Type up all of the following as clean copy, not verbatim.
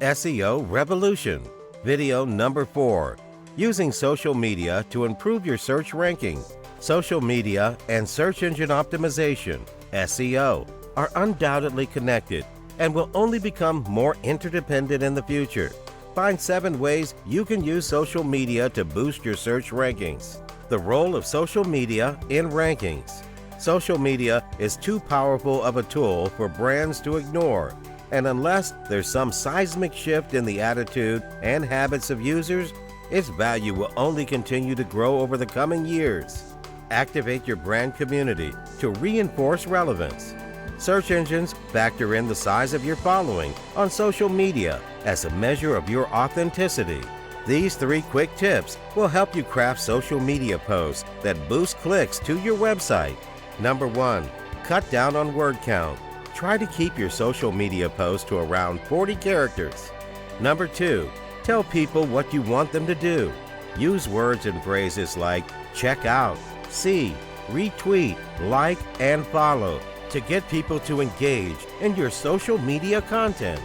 SEO Revolution. Video number 4. Using social media to improve your search ranking. Social media and search engine optimization, SEO, are undoubtedly connected and will only become more interdependent in the future. Find 7 ways you can use social media to boost your search rankings. The role of social media in rankings. Social media is too powerful of a tool for brands to ignore, and unless there's some seismic shift in the attitude and habits of users, its value will only continue to grow over the coming years. Activate your brand community to reinforce relevance. Search engines factor in the size of your following on social media as a measure of your authenticity. These 3 quick tips will help you craft social media posts that boost clicks to your website. Number 1. Cut down on word count. Try to keep your social media posts to around 40 characters. Number 2. Tell people what you want them to do. Use words and phrases like check out, see, retweet, like, and follow to get people to engage in your social media content.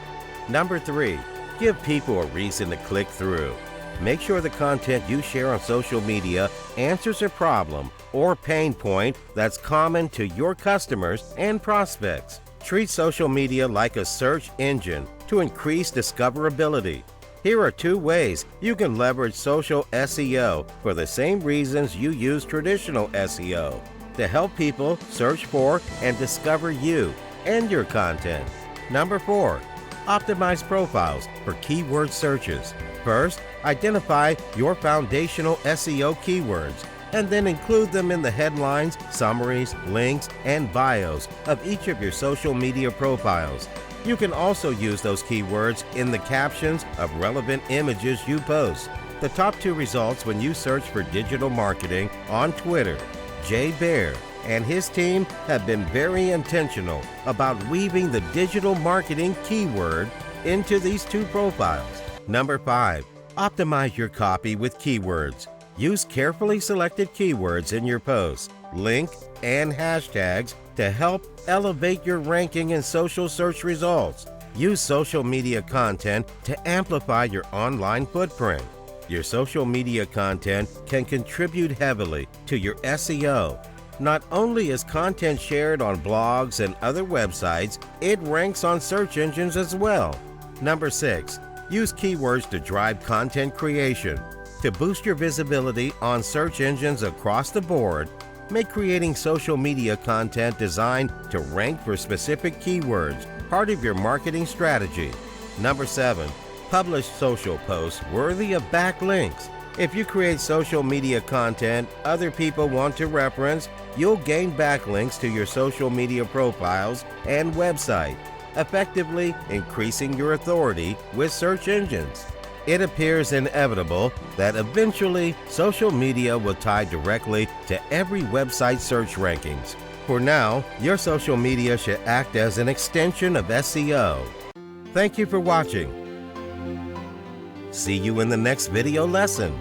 Number 3. Give people a reason to click through. Make sure the content you share on social media answers a problem or pain point that's common to your customers and prospects. Treat social media like a search engine to increase discoverability. Here are 2 ways you can leverage social SEO for the same reasons you use traditional SEO, to help people search for and discover you and your content. Number 4. Optimize profiles for keyword searches. First, identify your foundational SEO keywords and then include them in the headlines, summaries, links, and bios of each of your social media profiles. You can also use those keywords in the captions of relevant images you post. The top 2 results when you search for digital marketing on Twitter. Jay Baer and his team have been very intentional about weaving the digital marketing keyword into these 2 profiles. Number 5. Optimize your copy with keywords. Use carefully selected keywords in your posts, link, and hashtags to help elevate your ranking in social search results. Use social media content to amplify your online footprint. Your social media content can contribute heavily to your SEO. Not only is content shared on blogs and other websites, it ranks on search engines as well. Number 6. Use keywords to drive content creation. To boost your visibility on search engines across the board, make creating social media content designed to rank for specific keywords part of your marketing strategy. Number 7. Publish social posts worthy of backlinks. If you create social media content other people want to reference, you'll gain backlinks to your social media profiles and website, effectively increasing your authority with search engines. It appears inevitable that eventually social media will tie directly to every website search rankings. For now, your social media should act as an extension of SEO. Thank you for watching. See you in the next video lesson.